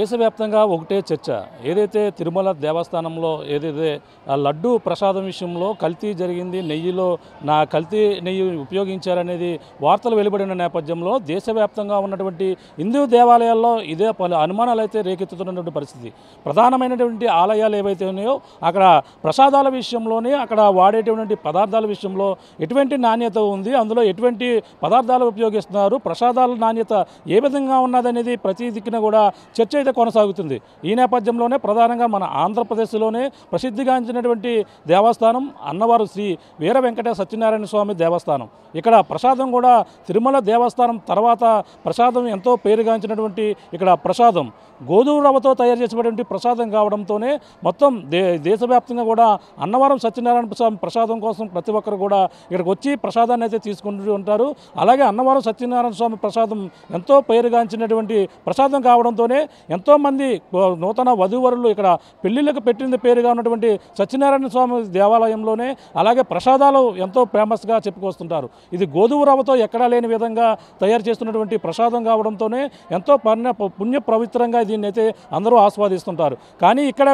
దేశవ్యాప్తంగా ఒకటే చర్చ. ఏదైతే తిరుమల దేవస్థానంలో ఏదైతే లడ్డు ప్రసాదం విషయంలో కల్తీ జరిగింది, నెయ్యిలో కల్తీ నెయ్యి ఉపయోగించారనేది వార్తలు వెలువడిన నేపథ్యంలో దేశవ్యాప్తంగా ఉన్నటువంటి హిందూ దేవాలయాల్లో ఇదే పలు అనుమానాలు అయితే రేకెత్తుతున్నటువంటి పరిస్థితి. ప్రధానమైనటువంటి ఆలయాలు ఏవైతే ఉన్నాయో అక్కడ ప్రసాదాల విషయంలోనే అక్కడ వాడేటువంటి పదార్థాల విషయంలో ఎటువంటి నాణ్యత ఉంది, అందులో ఎటువంటి పదార్థాలు ఉపయోగిస్తున్నారు, ప్రసాదాల నాణ్యత ఏ విధంగా ఉన్నదనేది ప్రతి దిక్కున కూడా చర్చ అయితే కొనసాగుతుంది. ఈ నేపథ్యంలోనే ప్రధానంగా మన ఆంధ్రప్రదేశ్లోనే ప్రసిద్ధిగాంచినటువంటి దేవస్థానం అన్నవరం శ్రీ వీర వెంకట సత్యనారాయణ స్వామి దేవస్థానం. ఇక్కడ ప్రసాదం కూడా తిరుమల దేవస్థానం తర్వాత ప్రసాదం ఎంతో పేరుగాంచినటువంటి ఇక్కడ ప్రసాదం గోధుమ రవ్వతో తయారు చేసినటువంటి ప్రసాదం కావడంతోనే మొత్తం దేశవ్యాప్తంగా కూడా అన్నవరం సత్యనారాయణ స్వామి ప్రసాదం కోసం ప్రతి ఒక్కరు కూడా ఇక్కడికి వచ్చి ప్రసాదాన్ని అయితే తీసుకుంటూ ఉంటారు. అలాగే అన్నవరం సత్యనారాయణ స్వామి ప్రసాదం ఎంతో పేరుగాంచినటువంటి ప్రసాదం కావడంతోనే ఎంతోమంది నూతన వధూవరులు ఇక్కడ పెళ్లిళ్ళకు పెట్టిన పేరుగా ఉన్నటువంటి సత్యనారాయణ స్వామి దేవాలయంలోనే అలాగే ప్రసాదాలు ఎంతో ఫేమస్గా చెప్పుకొస్తుంటారు. ఇది గోధుమ రవ్వతో ఎక్కడా లేని విధంగా తయారు చేస్తున్నటువంటి ప్రసాదం కావడంతోనే ఎంతో పుణ్య పవిత్రంగా దీన్ని అయితే అందరూ ఆస్వాదిస్తుంటారు. కానీ ఇక్కడ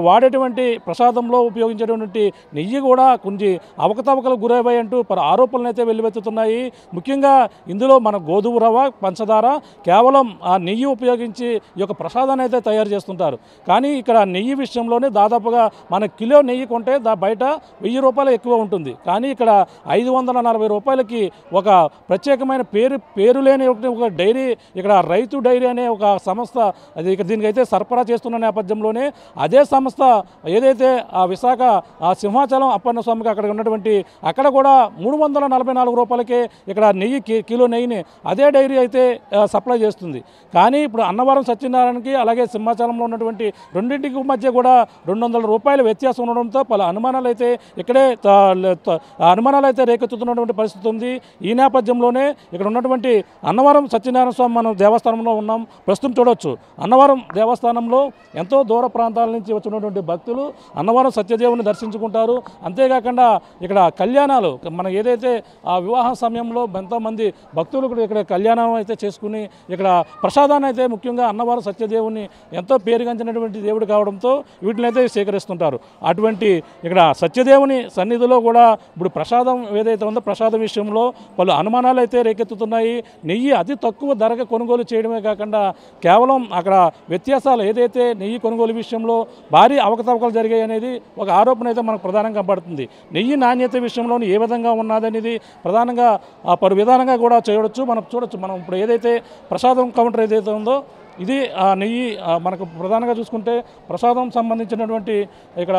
వాడేటువంటి ప్రసాదంలో ఉపయోగించేటువంటి నెయ్యి కూడా కొంచెం అవకతవకలకు గురయ్యాయి అంటూ ఆరోపణలు అయితే వెల్లువెత్తుతున్నాయి. ముఖ్యంగా ఇందులో మన గోధుమ రవ్వ, పంచదార కేవలం ఆ నెయ్యి ఉపయోగించి ఈ యొక్క ప్రసాదాన్ని అయితే తయారు చేస్తుంటారు. కానీ ఇక్కడ నెయ్యి విషయంలోనే దాదాపుగా మన కిలో నెయ్యి కొంటే బయట 1000 రూపాయలు ఎక్కువ ఉంటుంది. కానీ ఇక్కడ 540 రూపాయలకి ఒక ప్రత్యేకమైన పేరు లేని ఒక డైరీ, ఇక్కడ రైతు డైరీ అనే ఒక సంస్థ అది దీనికైతే సరఫరా చేస్తున్న నేపథ్యంలోనే అదే సంస్థ ఏదైతే ఆ విశాఖ సింహాచలం అప్పన్న స్వామికి అక్కడ కూడా 344 రూపాయలకే ఇక్కడ నెయ్యి కిలో నెయ్యిని అదే డైరీ అయితే సప్లై చేస్తుంది. కానీ ఇప్పుడు అన్నవరం సత్యనారాయణకి అలాగే సింహాచలంలో ఉన్నటువంటి రెండింటికి మధ్య కూడా 200 రూపాయల వ్యత్యాసం ఉండడంతో పలు అనుమానాలు అయితే రేకెత్తుతున్నటువంటి పరిస్థితి ఉంది. ఈ నేపథ్యంలోనే ఇక్కడ ఉన్నటువంటి అన్నవరం సత్యనారాయణ స్వామి మనం దేవస్థానంలో ఉన్నాం. ప్రస్తుతం చూడవచ్చు అన్నవరం దేవస్థానంలో ఎంతో దూర ప్రాంతాల నుంచి వచ్చినటువంటి భక్తులు అన్నవరం సత్యదేవుని దర్శించుకుంటారు. అంతేకాకుండా ఇక్కడ కళ్యాణాలు మనం ఏదైతే ఆ వివాహం సమయంలో ఎంతోమంది భక్తులు ఇక్కడ కళ్యాణం అయితే చేసుకుని ఇక్కడ ప్రసాదాన్ని అయితే ముఖ్యంగా అన్నవరం సత్యదేవుని ఎంతో పేరుగాంచినటువంటి దేవుడు కావడంతో వీటిని అయితే సేకరిస్తుంటారు. అటువంటి ఇక్కడ సత్యదేవుని సన్నిధిలో కూడా ఇప్పుడు ప్రసాదం ఏదైతే ఉందో ప్రసాదం విషయంలో పలు అనుమానాలు అయితే రేకెత్తుతున్నాయి. నెయ్యి అతి తక్కువ ధరకు కొనుగోలు చేయడమే కాకుండా కేవలం అక్కడ వ్యత్యాసాలు ఏదైతే నెయ్యి కొనుగోలు విషయంలో భారీ అవకతవకలు జరిగాయి అనేది ఒక ఆరోపణ అయితే మనకు ప్రధానంగా పడుతుంది. నెయ్యి నాణ్యత విషయంలో ఏ విధంగా ఉన్నదనేది ప్రధానంగా పలు విధానంగా కూడా చూడొచ్చు. మనం ఇప్పుడు ఏదైతే ప్రసాదం కౌంటర్ ఏదైతే ఉందో ఇది నెయ్యి మనకు ప్రధానంగా చూసుకుంటే ప్రసాదం సంబంధించినటువంటి ఇక్కడ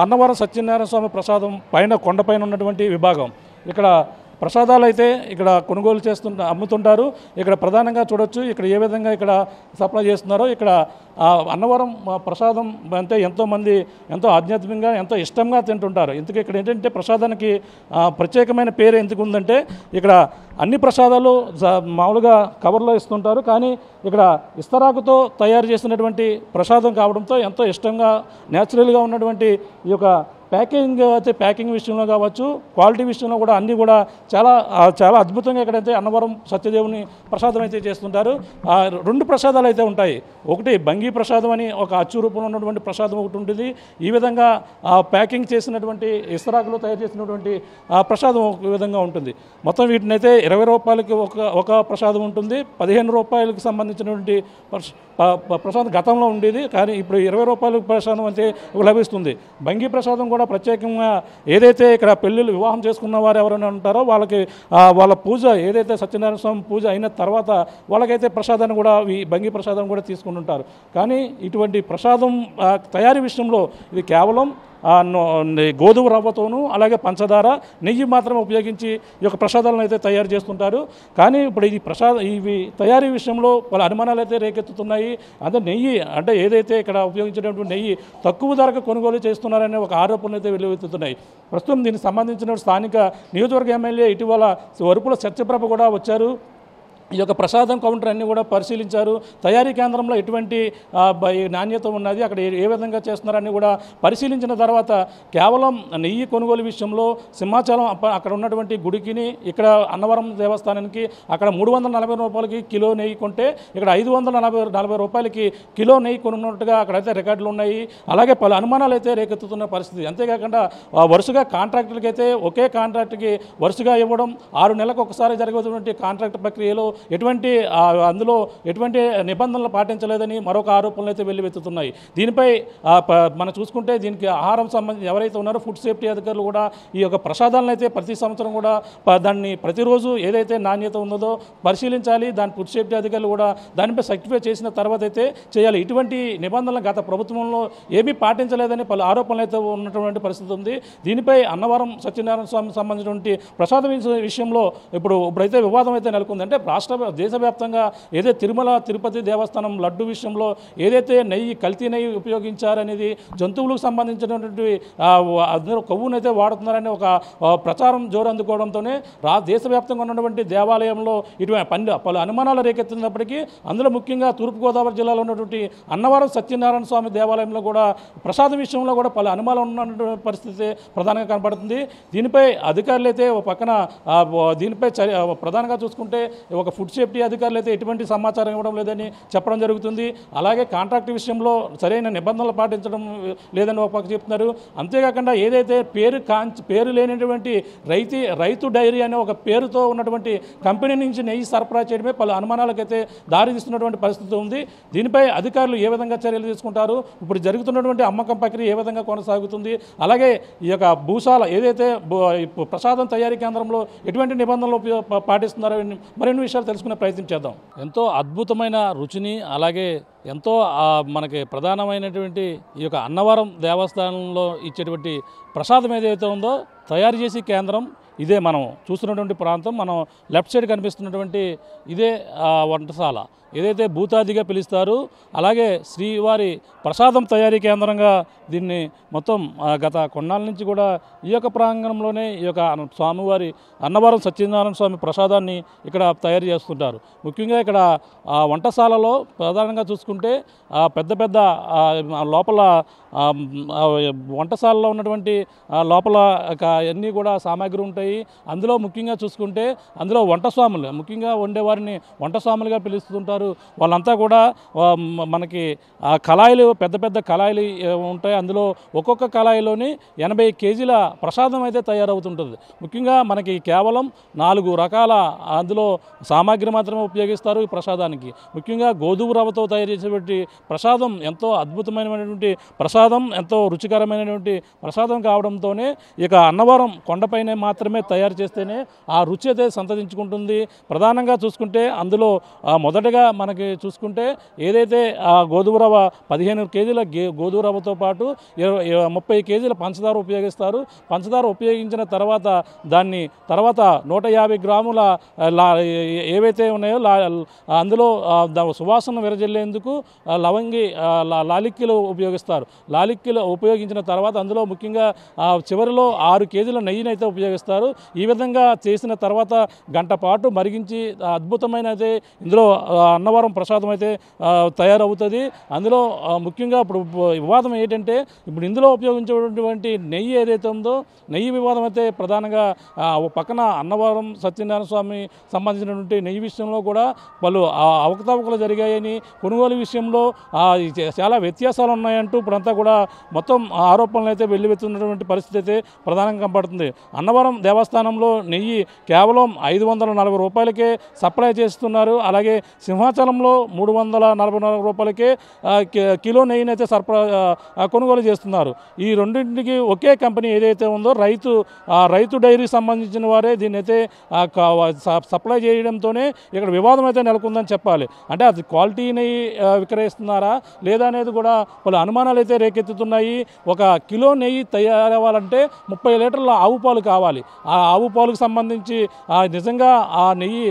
అన్నవరం సత్యనారాయణ స్వామి ప్రసాదం పైన కొండపైన ఉన్నటువంటి విభాగం ఇక్కడ ప్రసాదాలు అయితే ఇక్కడ కొనుగోలు అమ్ముతుంటారు. ఇక్కడ ప్రధానంగా చూడొచ్చు ఇక్కడ ఏ విధంగా ఇక్కడ సప్లై చేస్తున్నారో. ఇక్కడ అన్నవరం ప్రసాదం అంటే ఎంతోమంది ఎంతో ఆధ్యాత్మికంగా ఎంతో ఇష్టంగా తింటుంటారు. ఇందుకు ఇక్కడ ఏంటంటే ప్రసాదానికి ప్రత్యేకమైన పేరు ఎందుకు ఉందంటే ఇక్కడ అన్ని ప్రసాదాలు మామూలుగా కవర్లో ఇస్తుంటారు. కానీ ఇక్కడ ఇస్తరాకుతో తయారు చేసినటువంటి ప్రసాదం కావడంతో ఎంతో ఇష్టంగా న్యాచురల్గా ఉన్నటువంటి ఈ యొక్క ప్యాకింగ్ విషయంలో కావచ్చు, క్వాలిటీ విషయంలో కూడా అన్నీ కూడా చాలా అద్భుతంగా ఇక్కడైతే అన్నవరం సత్యదేవుని ప్రసాదం అయితే చేస్తుంటారు. 2 ప్రసాదాలు అయితే ఉంటాయి. ఒకటి బంగి ప్రసాదం అని ఒక అచ్చు రూపంలో ఉన్నటువంటి ప్రసాదం ఒకటి ఉంటుంది. ఈ విధంగా ప్యాకింగ్ చేసినటువంటి ఇస్తరాకులో తయారు చేసినటువంటి ప్రసాదం ఒక విధంగా ఉంటుంది. మొత్తం వీటిని అయితే 20 రూపాయలకి ఒక ప్రసాదం ఉంటుంది. 15 రూపాయలకు సంబంధించినటువంటి ప్రసాదం గతంలో ఉండేది. కానీ ఇప్పుడు 20 రూపాయల ప్రసాదం అయితే లభిస్తుంది. బంగి ప్రసాదం కూడా ప్రత్యేకంగా ఏదైతే ఇక్కడ పెళ్ళిళ్ళు వివాహం చేసుకున్న వారు ఎవరైనా ఉంటారో వాళ్ళకి వాళ్ళ పూజ ఏదైతే సత్యనారాయణ స్వామి పూజ అయిన తర్వాత వాళ్ళకైతే ప్రసాదాన్ని కూడా ఈ బంగి ప్రసాదం కూడా తీసుకుంటుంటారు. కానీ ఇటువంటి ప్రసాదం తయారీ విషయంలో ఇది కేవలం గోధుమ రవ్వతోనూ అలాగే పంచదార, నెయ్యి మాత్రమే ఉపయోగించి ఈ యొక్క ప్రసాదాలను అయితే తయారు చేస్తుంటారు. కానీ ఇప్పుడు ఇవి తయారీ విషయంలో వాళ్ళ అనుమానాలు అయితే రేకెత్తుతున్నాయి. అదే నెయ్యి అంటే ఏదైతే ఇక్కడ ఉపయోగించినటువంటి నెయ్యి తక్కువ ధరకు కొనుగోలు చేస్తున్నారనే ఒక ఆరోపణలు అయితే వెలువెత్తుతున్నాయి. ప్రస్తుతం దీనికి సంబంధించిన స్థానిక నియోజకవర్గ ఎమ్మెల్యే ఇటీవల వరుపుల సత్యప్రభ కూడా వచ్చారు. ఈ యొక్క ప్రసాదం కౌంటర్ అన్నీ కూడా పరిశీలించారు. తయారీ కేంద్రంలో ఎటువంటి నాణ్యత ఉన్నది, అక్కడ ఏ విధంగా చేస్తున్నారని కూడా పరిశీలించిన తర్వాత కేవలం నెయ్యి కొనుగోలు విషయంలో సింహాచలం అక్కడ ఉన్నటువంటి గుడికిని ఇక్కడ అన్నవరం దేవస్థానానికి అక్కడ 340 రూపాయలకి కిలో నెయ్యి కొంటే ఇక్కడ 540 రూపాయలకి కిలో నెయ్యి కొనున్నట్టుగా అక్కడైతే రికార్డులు ఉన్నాయి. అలాగే పలు అనుమానాలు అయితే రేకెత్తుతున్న పరిస్థితి. అంతేకాకుండా వరుసగా కాంట్రాక్టులకి అయితే ఒకే కాంట్రాక్ట్కి వరుసగా ఇవ్వడం, 6 నెలలకు ఒకసారి జరగబోతున్నటువంటి కాంట్రాక్ట్ ప్రక్రియలో అందులో ఎటువంటి నిబంధనలు పాటించలేదని మరొక ఆరోపణలు అయితే వెల్లువెత్తుతున్నాయి. దీనిపై మనం చూసుకుంటే దీనికి ఆహారం సంబంధించి ఎవరైతే ఉన్నారో ఫుడ్ సేఫ్టీ అధికారులు కూడా ఈ యొక్క ప్రసాదాలను అయితే ప్రతి సంవత్సరం కూడా దాన్ని ప్రతిరోజు ఏదైతే నాణ్యత ఉన్నదో పరిశీలించాలి. దాని ఫుడ్ సేఫ్టీ అధికారులు కూడా దానిపై సర్టిఫై చేసిన తర్వాత అయితే చేయాలి. ఇటువంటి నిబంధనలు గత ప్రభుత్వంలో ఏమీ పాటించలేదని పలు ఆరోపణలు అయితే ఉన్నటువంటి పరిస్థితి ఉంది. దీనిపై అన్నవరం సత్యనారాయణ స్వామికి సంబంధించినటువంటి ప్రసాదం విషయంలో ఇప్పుడైతే వివాదం అయితే నెలకొంది. అంటే దేశవ్యాప్తంగా ఏదైతే తిరుమల తిరుపతి దేవస్థానం లడ్డు విషయంలో ఏదైతే కల్తీ నెయ్యి ఉపయోగించారనేది, జంతువులకు సంబంధించినటువంటి అందరూ కొవ్వునైతే వాడుతున్నారని ఒక ప్రచారం జోరు అందుకోవడంతోనే దేశవ్యాప్తంగా ఉన్నటువంటి దేవాలయంలో ఇటువంటి పలు అనుమానాలు రేకెత్తినప్పటికీ అందులో ముఖ్యంగా తూర్పుగోదావరి జిల్లాలో ఉన్నటువంటి అన్నవరం సత్యనారాయణ స్వామి దేవాలయంలో కూడా ప్రసాదం విషయంలో కూడా పలు అనుమానాలు ఉన్నటువంటి పరిస్థితి ప్రధానంగా కనపడుతుంది. దీనిపై అధికారులు అయితే ఒక పక్కన దీనిపై ప్రధానంగా చూసుకుంటే ఒక ఫుడ్ సేఫ్టీ అధికారులు అయితే ఎటువంటి సమాచారం ఇవ్వడం లేదని చెప్పడం జరుగుతుంది. అలాగే కాంట్రాక్ట్ విషయంలో సరైన నిబంధనలు పాటించడం లేదని ఒక పక్క చెప్తున్నారు. అంతేకాకుండా ఏదైతే పేరు లేనటువంటి రైతు డైరీ అనే ఒక పేరుతో ఉన్నటువంటి కంపెనీ నుంచి నెయ్యి సరఫరా చేయడమే పలు అనుమానాలకైతే దారితీస్తున్నటువంటి పరిస్థితి ఉంది. దీనిపై అధికారులు ఏ విధంగా చర్యలు తీసుకుంటారు, ఇప్పుడు జరుగుతున్నటువంటి అమ్మకం ప్రక్రియ ఏ విధంగా కొనసాగుతుంది, అలాగే ఈ యొక్క భూసాల ఏదైతే ప్రసాదం తయారీ కేంద్రంలో ఎటువంటి నిబంధనలు పాటిస్తున్నారో మరిన్ని విషయాలు తెలుసుకునే ప్రయత్నం చేద్దాం. ఎంతో అద్భుతమైన రుచిని, అలాగే ఎంతో మనకి ప్రధానమైనటువంటి ఈ యొక్క అన్నవరం దేవస్థానంలో ఇచ్చేటువంటి ప్రసాదం ఏదైతే ఉందో తయారు చేసే కేంద్రం ఇదే. మనం చూస్తున్నటువంటి ప్రాంతం, మనం లెఫ్ట్ సైడ్ కనిపిస్తున్నటువంటి ఇదే వంటశాల ఏదైతే భూతాదిగా పిలుస్తారు. అలాగే శ్రీవారి ప్రసాదం తయారీ కేంద్రంగా దీన్ని మొత్తం గత కొన్నాళ్ళ నుంచి కూడా ఈ యొక్క ప్రాంగణంలోనే ఈ యొక్క స్వామివారి అన్నవరం సత్యనారాయణ స్వామి ప్రసాదాన్ని ఇక్కడ తయారు చేస్తుంటారు. ముఖ్యంగా ఇక్కడ వంటశాలలో ప్రధానంగా చూసుకుంటే పెద్ద లోపల వంటశాలలో ఉన్నటువంటి లోపల అన్నీ కూడా సామాగ్రి ఉంటాయి. అందులో ముఖ్యంగా చూసుకుంటే అందులో వంటస్వాములు, ముఖ్యంగా వండేవారిని వంటస్వాములుగా పిలుస్తుంటారు. వాళ్ళంతా కూడా మనకి కళాయిలు, పెద్ద కళాయిలు ఉంటాయి. అందులో ఒక్కొక్క కళాయిలోని 80 కేజీల ప్రసాదం అయితే తయారవుతుంటుంది. ముఖ్యంగా మనకి కేవలం 4 రకాల అందులో సామాగ్రి మాత్రమే ఉపయోగిస్తారు ఈ ప్రసాదానికి. ముఖ్యంగా గోధుమ రవ్వతో తయారు చేసేటువంటి ప్రసాదం ఎంతో అద్భుతమైనటువంటి ప్రసాదం, ఎంతో రుచికరమైనటువంటి ప్రసాదం కావడంతోనే ఇక అన్నవరం కొండపైనే మాత్రమే తయారు చేస్తేనే ఆ రుచి అయితే సంతరించుకుంటుంది. ప్రధానంగా చూసుకుంటే అందులో మొదటగా మనకి చూసుకుంటే ఏదైతే గోధుమ రవ్వ 15 కేజీల గోధుమ రవ్వతో పాటు 30 కేజీల పంచదార ఉపయోగిస్తారు. పంచదార ఉపయోగించిన తర్వాత దాన్ని 150 గ్రాముల ఏవైతే ఉన్నాయో అందులో సువాసన విరజల్లేందుకు లాలిక్కిలు ఉపయోగిస్తారు. లాలిక్కిలు ఉపయోగించిన తర్వాత అందులో ముఖ్యంగా చివరిలో 6 కేజీల నెయ్యిని అయితే ఉపయోగిస్తారు. ఈ విధంగా చేసిన తర్వాత గంట పాటు మరిగించి అద్భుతమైనది ఇందులో అన్నవరం ప్రసాదం అయితే తయారవుతుంది. అందులో ముఖ్యంగా ఇప్పుడు వివాదం ఏంటంటే ఇప్పుడు ఇందులో ఉపయోగించేటువంటి నెయ్యి ఏదైతే ఉందో నెయ్యి వివాదం అయితే ప్రధానంగా పక్కన అన్నవరం సత్యనారాయణ స్వామి సంబంధించినటువంటి నెయ్యి విషయంలో కూడా పలు అవకతవకలు జరిగాయని, కొనుగోలు విషయంలో చాలా వ్యత్యాసాలు ఉన్నాయంటూ ఇప్పుడంతా కూడా మొత్తం ఆరోపణలు అయితే వెల్లువెత్తున్నటువంటి పరిస్థితి అయితే ప్రధానంగా కనపడుతుంది. అన్నవరం దేవస్థానంలో నెయ్యి కేవలం 540 రూపాయలకే సప్లై చేస్తున్నారు. అలాగే సింహాచలంలో 344 రూపాయలకే కిలో నెయ్యిని అయితే కొనుగోలు చేస్తున్నారు. ఈ రెండింటికి ఒకే కంపెనీ ఏదైతే ఉందో రైతు డైరీ సంబంధించిన వారే దీన్ని అయితే సప్లై చేయడంతోనే ఇక్కడ వివాదం అయితే నెలకొందని చెప్పాలి. అంటే అది క్వాలిటీ నెయ్యి విక్రయిస్తున్నారా లేదా అనేది కూడా పలు అనుమానాలు అయితే రేకెత్తుతున్నాయి. ఒక కిలో నెయ్యి తయారవ్వాలంటే 30 లీటర్ల ఆవు పాలు కావాలి. ఆ ఆవు పాలకు సంబంధించి నిజంగా ఆ నెయ్యి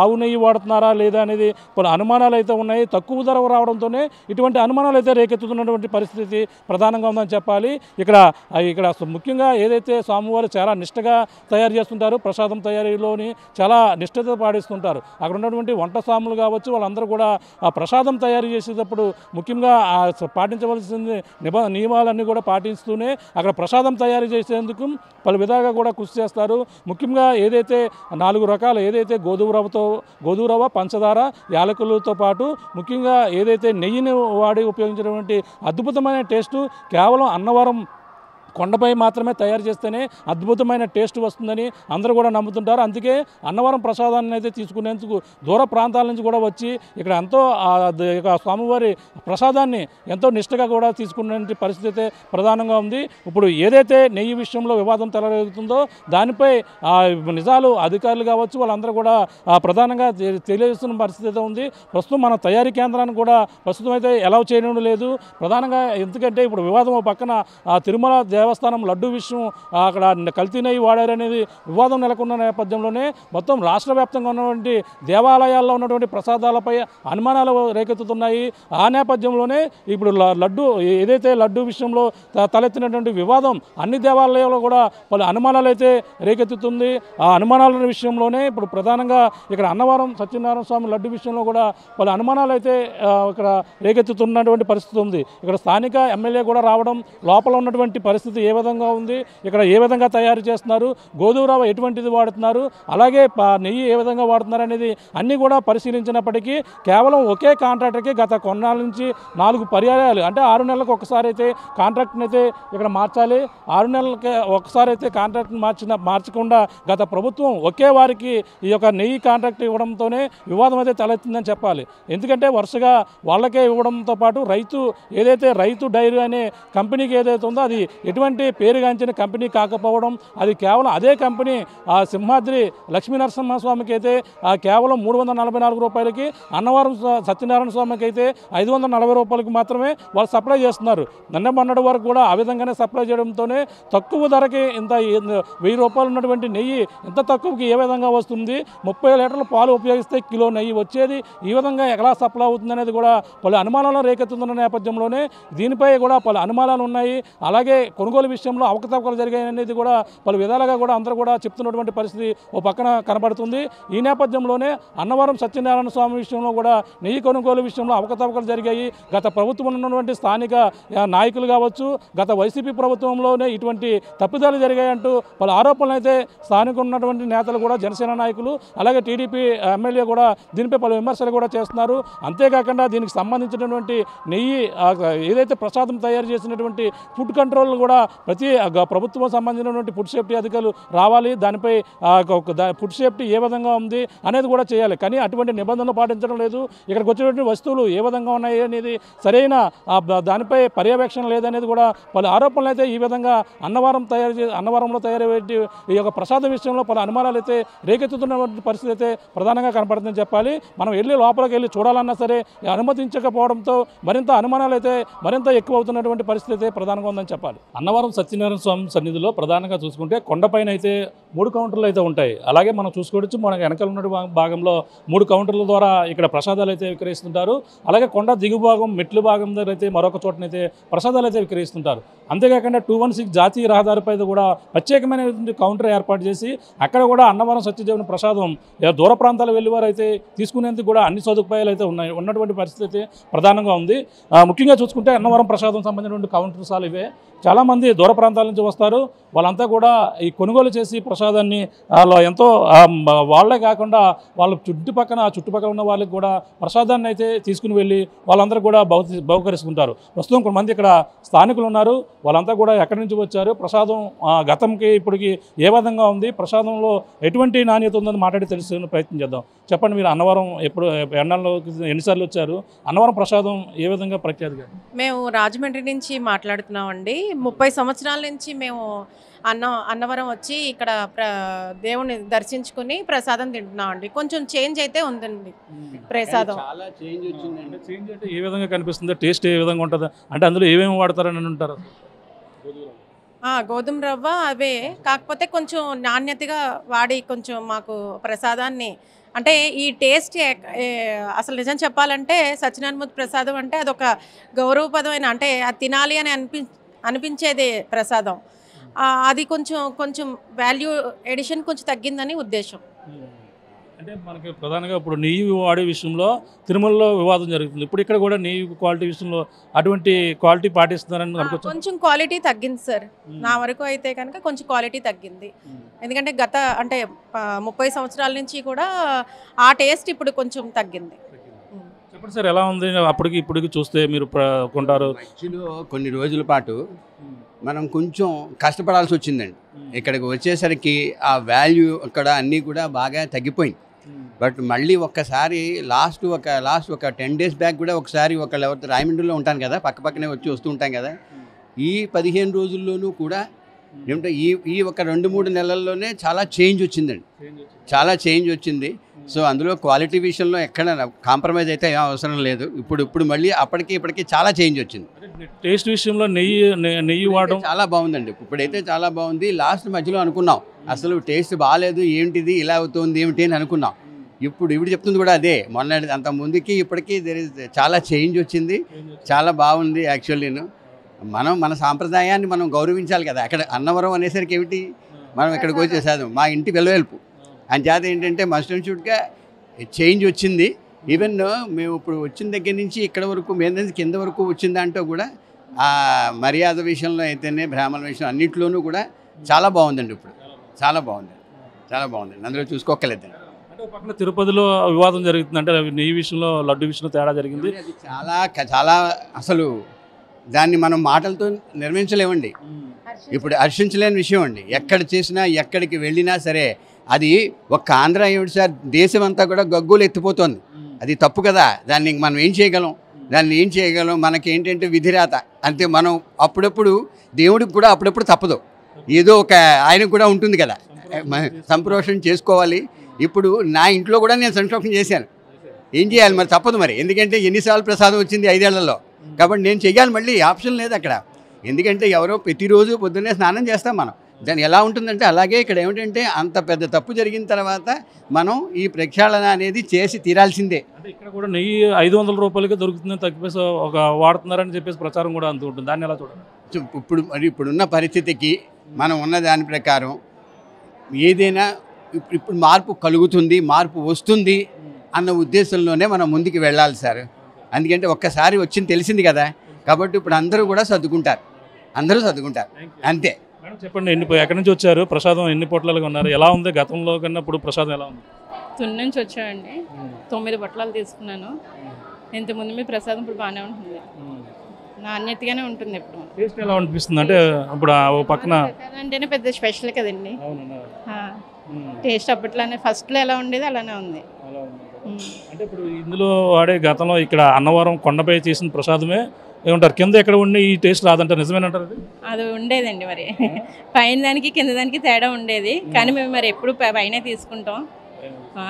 ఆవు నెయ్యి వాడుతున్నారా లేదా అనేది కొన్ని అనుమానాలు అయితే ఉన్నాయి. తక్కువ ధర రావడంతోనే ఇటువంటి అనుమానాలు అయితే రేకెత్తుతున్నటువంటి పరిస్థితి ప్రధానంగా ఉందని చెప్పాలి. ఇక్కడ ముఖ్యంగా ఏదైతే స్వామివారు చాలా నిష్టగా తయారు చేస్తుంటారు, ప్రసాదం తయారీలోని చాలా నిష్ఠతో పాటిస్తుంటారు. అక్కడ ఉన్నటువంటి వంట స్వాములు కావచ్చు, వాళ్ళందరూ కూడా ఆ ప్రసాదం తయారు చేసేటప్పుడు ముఖ్యంగా పాటించవలసిన నియమాలన్నీ కూడా పాటిస్తూనే అక్కడ ప్రసాదం తయారు చేసేందుకు పలు విధాలుగా కూడా కృషి చేస్తారు. ముఖ్యంగా ఏదైతే 4 రకాలు ఏదైతే గోధుమ రవ్వ, పంచదార, యాలకులతో పాటు ముఖ్యంగా ఏదైతే నెయ్యిని వాడి ఉపయోగించినటువంటి అద్భుతమైన టేస్టు కేవలం అన్నవరం కొండపై మాత్రమే తయారు చేస్తేనే అద్భుతమైన టేస్ట్ వస్తుందని అందరూ కూడా నమ్ముతుంటారు. అందుకే అన్నవరం ప్రసాదాన్ని అయితే తీసుకునేందుకు దూర ప్రాంతాల నుంచి కూడా వచ్చి ఇక్కడ ఎంతో స్వామివారి ప్రసాదాన్ని ఎంతో నిష్టగా కూడా తీసుకునే పరిస్థితి ప్రధానంగా ఉంది. ఇప్పుడు ఏదైతే నెయ్యి విషయంలో వివాదం తలెత్తుతుందో దానిపై నిజాలు అధికారులు కావచ్చు వాళ్ళందరూ కూడా ప్రధానంగా తెలియజేస్తున్న పరిస్థితి ఉంది. ప్రస్తుతం మన తయారీ కేంద్రాన్ని కూడా ప్రస్తుతం అయితే అలౌ చేయడం లేదు ప్రధానంగా. ఎందుకంటే ఇప్పుడు వివాదం పక్కన తిరుమల దేవస్థానం లడ్డు విషయం అక్కడ కల్తీ నెయ్యి వాడారనేది వివాదం నెలకొన్న నేపథ్యంలోనే మొత్తం రాష్ట్ర వ్యాప్తంగా ఉన్నటువంటి దేవాలయాల్లో ఉన్నటువంటి ప్రసాదాలపై అనుమానాలు రేకెత్తుతున్నాయి. ఆ నేపథ్యంలోనే ఇప్పుడు ఏదైతే లడ్డు విషయంలో తలెత్తినటువంటి వివాదం అన్ని దేవాలయాల్లో కూడా పలు అనుమానాలు అయితే రేకెత్తుతుంది. ఆ అనుమానాల విషయంలోనే ఇప్పుడు ప్రధానంగా ఇక్కడ అన్నవరం సత్యనారాయణ స్వామి లడ్డు విషయంలో కూడా పలు అనుమానాలు అయితే ఇక్కడ రేకెత్తుతున్నటువంటి పరిస్థితి ఉంది. ఇక్కడ స్థానిక ఎమ్మెల్యే కూడా రావడం, లోపల ఉన్నటువంటి పరిస్థితి ఏ విధంగా ఉంది, ఇక్కడ ఏ విధంగా తయారు చేస్తున్నారు, గోధుమ రవ్వ ఎటువంటిది వాడుతున్నారు, అలాగే నెయ్యి ఏ విధంగా వాడుతున్నారు అనేది అన్నీ కూడా పరిశీలించినప్పటికీ కేవలం ఒకే కాంట్రాక్టర్కి గత కొన్నాళ్ళ నుంచి 4 పర్యాయాలు అంటే 6 నెలలకు ఒకసారి అయితే కాంట్రాక్ట్ని అయితే ఇక్కడ మార్చాలి. 6 నెలలకి ఒకసారి అయితే కాంట్రాక్ట్ని మార్చకుండా గత ప్రభుత్వం ఒకే వారికి ఈ యొక్క నెయ్యి కాంట్రాక్ట్ ఇవ్వడంతోనే వివాదం అయితే తలెత్తిందని చెప్పాలి. ఎందుకంటే వరుసగా వాళ్ళకే ఇవ్వడంతో పాటు రైతు డైరీ అనే కంపెనీకి ఏదైతే ఉందో అది ఎటువంటి పేరుగాంచిన కంపెనీ కాకపోవడం, అది కేవలం అదే కంపెనీ సింహాద్రి లక్ష్మీ నరసింహస్వామికి అయితే కేవలం 344 రూపాయలకి, అన్నవరం సత్యనారాయణ స్వామికి అయితే 540 రూపాయలకి మాత్రమే వాళ్ళు సప్లై చేస్తున్నారు. మొన్నటి వరకు కూడా ఆ విధంగానే సప్లై చేయడంతోనే తక్కువ ధరకి ఇంత 1000 రూపాయలు ఉన్నటువంటి నెయ్యి ఇంత తక్కువకి ఏ విధంగా వస్తుంది, 30 లీటర్ల పాలు ఉపయోగిస్తే కిలో నెయ్యి వచ్చేది ఈ విధంగా ఎలా సప్లై అవుతుంది అనేది కూడా పలు అనుమానాలు రేకెత్తుతున్న నేపథ్యంలోనే దీనిపై కూడా పలు అనుమానాలు ఉన్నాయి. అలాగే కొనుగోలు విషయంలో అవకతవకలు జరిగాయనేది కూడా పలు విధాలుగా కూడా అందరూ కూడా చెప్తున్నటువంటి పరిస్థితి ఓ పక్కన కనబడుతుంది. ఈ నేపథ్యంలోనే అన్నవరం సత్యనారాయణ స్వామి విషయంలో కూడా నెయ్యి కొనుగోలు విషయంలో అవకతవకలు జరిగాయి. గత ప్రభుత్వం ఉన్నటువంటి స్థానిక నాయకులు కావచ్చు, గత వైసీపీ ప్రభుత్వంలోనే ఇటువంటి తప్పిదాలు జరిగాయంటూ పలు ఆరోపణలు అయితే స్థానిక ఉన్నటువంటి నేతలు కూడా, జనసేన నాయకులు అలాగే టీడీపీ ఎమ్మెల్యే కూడా దీనిపై పలు విమర్శలు కూడా చేస్తున్నారు. అంతేకాకుండా దీనికి సంబంధించినటువంటి నెయ్యి ఏదైతే ప్రసాదం తయారు చేసినటువంటి ఫుడ్ కంట్రోల్ కూడా ప్రతి ప్రభుత్వం సంబంధించినటువంటి ఫుడ్ సేఫ్టీ అధికారులు రావాలి, దానిపై ఫుడ్ సేఫ్టీ ఏ విధంగా ఉంది అనేది కూడా చేయాలి. కానీ అటువంటి నిబంధనలు పాటించడం లేదు. ఇక్కడికి వచ్చినటువంటి వస్తువులు ఏ విధంగా ఉన్నాయి అనేది సరైన దానిపై పర్యవేక్షణ లేదనేది కూడా పలు ఆరోపణలు అయితే ఈ విధంగా అన్నవరంలో తయారయ్యే ఈ యొక్క ప్రసాదం విషయంలో పలు అనుమానాలు అయితే రేకెత్తుతున్నటువంటి పరిస్థితి అయితే ప్రధానంగా కనపడుతుందని చెప్పాలి. మనం లోపలికి వెళ్ళి చూడాలన్నా సరే అనుమతించకపోవడంతో మరింత అనుమానాలు అయితే మరింత ఎక్కువ అవుతున్నటువంటి పరిస్థితి అయితే ప్రధానంగా ఉందని చెప్పాలి. అన్నవరం సత్యనారాయణ స్వామి సన్నిధిలో ప్రధానంగా చూసుకుంటే కొండపైన అయితే 3 కౌంటర్లు అయితే ఉంటాయి. అలాగే మనం చూసుకోవచ్చు మనకు వెనకాల ఉన్న భాగంలో 3 కౌంటర్ల ద్వారా ఇక్కడ ప్రసాదాలు అయితే విక్రయిస్తుంటారు. అలాగే కొండ దిగు భాగం మెట్లు భాగం దగ్గర అయితే మరొక చోటనైతే ప్రసాదాలు అయితే విక్రయిస్తుంటారు. అంతేకాకుండా 216 జాతీయ రహదారిపై కూడా ప్రత్యేకమైన కౌంటర్ ఏర్పాటు చేసి అక్కడ కూడా అన్నవరం సత్యదేవుని ప్రసాదం దూర ప్రాంతాలు వెళ్ళేవారు అయితే తీసుకునేందుకు కూడా అన్ని సదుపాయాలు అయితే ఉన్నటువంటి పరిస్థితి అయితే ప్రధానంగా ఉంది. ముఖ్యంగా చూసుకుంటే అన్నవరం ప్రసాదం సంబంధించినటువంటి కౌంటర్స్ ఇవే. చాలామంది దూర ప్రాంతాల నుంచి వస్తారు. వాళ్ళంతా కూడా ఈ కొనుగోలు చేసి ప్రసాదాన్ని ఎంతో వాళ్ళే కాకుండా వాళ్ళ చుట్టుపక్కల ఉన్న వాళ్ళకి కూడా ప్రసాదాన్ని అయితే తీసుకుని వెళ్ళి వాళ్ళందరూ కూడా బహుకరిస్తుంటారు. ప్రస్తుతం కొంతమంది ఇక్కడ స్థానికులు ఉన్నారు. వాళ్ళంతా కూడా ఎక్కడి నుంచి వచ్చారు, ప్రసాదం గతంకి ఇప్పటికి ఏ విధంగా ఉంది, ప్రసాదంలో ఎటువంటి నాణ్యత ఉందని మాట్లాడి తెలుసుకునే ప్రయత్నం చేద్దాం. చెప్పండి, మీరు అన్నవరం ఎన్నిసార్లు వచ్చారు? అన్నవరం ప్రసాదం ఏ విధంగా ప్రఖ్యాతిగా? మేము రాజమండ్రి నుంచి మాట్లాడుతున్నామండి. 30 సంవత్సరాల నుంచి మేము అన్నవరం వచ్చి ఇక్కడ దేవుని దర్శించుకుని ప్రసాదం తింటున్నామండి. కొంచెం చేంజ్ అయితే ఉందండి ప్రసాదం. చాలా చేంజ్ వచ్చిందండి. చేంజ్ అంటే ఏ విధంగా కనిపిస్తుంది? టేస్ట్ ఏ విధంగా ఉంటుంది? అంటే అందులో ఏమేమి వాడతారని అంటారు? గోధుమ రవ్వ అవే, కాకపోతే కొంచెం నాణ్యతగా వాడి కొంచెం మాకు ప్రసాదాన్ని అంటే ఈ టేస్ట్ అసలు నిజం చెప్పాలంటే సత్యనారాయణమూర్తి ప్రసాదం అంటే అదొక గౌరవప్రదమైన అంటే అది తినాలి అని అనిపించేది ప్రసాదం. అది కొంచెం కొంచెం వాల్యూ ఎడిషన్ కొంచెం తగ్గిందని ఉద్దేశం. అంటే మనకి ప్రధానంగా ఇప్పుడు నెయ్యి వాడే విషయంలో తిరుమలలో వివాదం జరుగుతుంది. ఇప్పుడు ఇక్కడ కూడా నెయ్యి క్వాలిటీ విషయంలో అటువంటి క్వాలిటీ పాటిస్తున్నారని అనుకోవచ్చు. కొంచెం క్వాలిటీ తగ్గింది సార్, నా వరకు అయితే కనుక కొంచెం క్వాలిటీ తగ్గింది. ఎందుకంటే గత అంటే 30 సంవత్సరాల నుంచి కూడా ఆ టేస్ట్ ఇప్పుడు కొంచెం తగ్గింది. చెప్పండి సార్, ఎలా ఉంది అప్పటికి ఇప్పటికి చూస్తే మీరు కొంటారు? మధ్యలో కొన్ని రోజుల పాటు మనం కొంచెం కష్టపడాల్సి వచ్చిందండి. ఇక్కడికి వచ్చేసరికి ఆ వాల్యూ ఇక్కడ అన్నీ కూడా బాగా తగ్గిపోయింది. బట్ మళ్ళీ ఒక్కసారి లాస్ట్ ఒక 10 days బ్యాక్ కూడా ఒకసారి ఎవరితో రాయమండ్రిలో ఉంటాను కదా, పక్కనే వస్తూ ఉంటాం కదా, ఈ 15 రోజుల్లోనూ కూడా ఏమిటో ఈ ఒక 2-3 నెలల్లోనే చాలా చేంజ్ వచ్చిందండి, చాలా చేంజ్ వచ్చింది. సో అందులో క్వాలిటీ విషయంలో ఎక్కడ కాంప్రమైజ్ అయితే ఏం అవసరం లేదు. ఇప్పుడు మళ్ళీ ఇప్పటికి చాలా చేంజ్ వచ్చింది. టేస్ట్ విషయంలో నెయ్యి వాడడం చాలా బాగుందండి. ఇప్పుడైతే చాలా బాగుంది. లాస్ట్ మధ్యలో అనుకున్నాం అసలు టేస్ట్ బాగాలేదు, ఏమిటిది ఇలా అవుతుంది ఏమిటి అని అనుకున్నాం. ఇప్పుడు చెప్తుంది కూడా అదే. అంత ముందుకి ఇప్పటికీ చాలా చేంజ్ వచ్చింది, చాలా బాగుంది. యాక్చువల్లీ మన సాంప్రదాయాన్ని మనం గౌరవించాలి కదా. అక్కడ అన్నవరం అనేసరికి ఏమిటి, మనం ఇక్కడికి వచ్చేసాదు మా ఇంటి వెలువెల్పు అని చేత ఏంటంటే మస్ట్ అండ్ షుడ్గా చేంజ్ వచ్చింది. ఈవెన్ మేము ఇప్పుడు వచ్చిన దగ్గర నుంచి ఇక్కడ వరకు మీద కింద వరకు వచ్చిన దాంట్లో కూడా ఆ మర్యాద విషయంలో అయితేనే బ్రాహ్మణ విషయం అన్నింటిలోనూ కూడా చాలా బాగుందండి. ఇప్పుడు చాలా బాగుందండి, అందులో చూసుకోక్కర్లేదండి. అంటే పక్కన తిరుపతిలో వివాదం జరుగుతుంది అంటే నెయ్యి విషయంలో లడ్డు విషయంలో తేడా జరిగింది. అది చాలా అసలు దాన్ని మనం మాటలతో నిర్మించలేమండి. ఇప్పుడు హర్షించలేని విషయం అండి. ఎక్కడ చేసినా ఎక్కడికి వెళ్ళినా సరే అది ఒక్క ఆంధ్ర ఏమిటి సార్, దేశం అంతా కూడా గగ్గోలు ఎత్తిపోతుంది. అది తప్పు కదా. దాన్ని మనం ఏం చేయగలం, మనకి ఏంటంటే విధిరాత అంతే. మనం అప్పుడప్పుడు దేవుడికి కూడా అప్పుడప్పుడు తప్పదు, ఏదో ఒక ఆయనకు కూడా ఉంటుంది కదా, సంప్రోషణ చేసుకోవాలి. ఇప్పుడు నా ఇంట్లో కూడా నేను సంప్రోషణ చేశాను, ఏం చేయాలి మరి, తప్పదు మరి. ఎందుకంటే ఎన్నిసార్లు ప్రసాదం వచ్చింది 5 ఏళ్లలో, కాబట్టి నేను చెయ్యాలి, మళ్ళీ ఆప్షన్ లేదు అక్కడ. ఎందుకంటే ఎవరో ప్రతిరోజు పొద్దున్నే స్నానం చేస్తాం మనం. దాన్ని ఎలా ఉంటుందంటే అలాగే ఇక్కడ ఏమిటంటే అంత పెద్ద తప్పు జరిగిన తర్వాత మనం ఈ ప్రక్షాళన అనేది చేసి తీరాల్సిందే. అంటే ఇక్కడ కూడా నెయ్యి 500 రూపాయలకే దొరుకుతుందని తగ్గిపేసి ఒక వాడుతున్నారని చెప్పేసి ప్రచారం కూడా అంతూ ఉంటుంది. దాన్ని ఎలా చూడాలి? ఇప్పుడున్న పరిస్థితికి మనం ఉన్న దాని ప్రకారం ఏదైనా ఇప్పుడు మార్పు కలుగుతుంది, మార్పు వస్తుంది అన్న ఉద్దేశంలోనే మనం ముందుకు వెళ్ళాలి సార్. ఎందుకంటే ఒక్కసారి వచ్చింది తెలిసింది కదా, కాబట్టి ఇప్పుడు అందరూ కూడా సర్దుకుంటారు అంతే. మేడం చెప్పండి, ఎక్కడి నుంచి వచ్చారు, ప్రసాదం ఎన్ని పొట్లాలుగా ఉన్నారు, ఎలా ఉంది గతంలో కన్నా ఇప్పుడు ప్రసాదం ఎలా ఉంది? తుని నుంచి వచ్చామండి, 9 పొట్లాలు తీసుకున్నాను. ఇంతకుముందు మీ ప్రసాదం ఇప్పుడు బాగానే ఉంటుంది, నాణ్యతగానే ఉంటుంది. ఇప్పుడు టేస్ట్ ఎలా అనిపిస్తుంది అంటే ఇప్పుడు పక్కన అంటేనే పెద్ద స్పెషల్ కదండి. టేస్ట్ అప్పట్లోనే ఫస్ట్లో ఎలా ఉండేది అలానే ఉంది. అంటే ఇప్పుడు ఇందులో వాడే గతంలో ఇక్కడ అన్నవరం కొండపై చేసిన ప్రసాదమే ఏమంటారు, కింద ఎక్కడ ఉండి ఈ టేస్ట్ రాదంటారు, నిజమేనంటారు? అది ఉండేదండి మరి, పైన దానికి కింద దానికి తేడా ఉండేది. కానీ మేము మరి ఎప్పుడు పైన తీసుకుంటాం,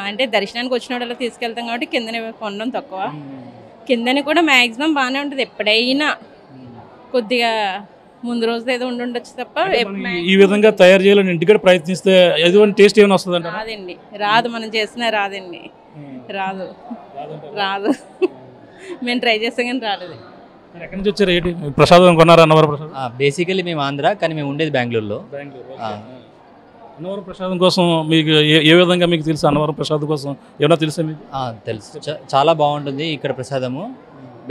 అంటే దర్శనానికి వచ్చిన వాళ్ళ తీసుకెళ్తాం కాబట్టి కిందనే కొనడం తక్కువ. కిందని కూడా మ్యాక్సిమం బాగానే ఉంటుంది. ఎప్పుడైనా కొద్దిగా ముందు రోజు ఏదో ఉండొచ్చు తప్ప ఈ విధంగా తయారు చేయాలని ఇంటికి ప్రయత్నిస్తే ఎటువంటి టేస్ట్ ఏమైనా వస్తుంది? రాదండి, రాదు. మనం చేసినా రాదండి, రాదు. మేము ట్రై చేస్తాం కానీ రాలేదు. ఎక్కడి నుంచి వచ్చారు, ఏంటి ప్రసాదం కొన్నారా? అన్నవరం ప్రసాదం బేసికలీ మేము ఆంధ్ర, కానీ మేము ఉండేది బెంగళూరులో. అన్నవరం ప్రసాదం కోసం మీకు ఏ విధంగా మీకు తెలుసు? అన్నవరం ప్రసాదం కోసం ఏమన్నా తెలుసా మీకు? తెలుసు, చాలా బాగుంటుంది ఇక్కడ ప్రసాదము.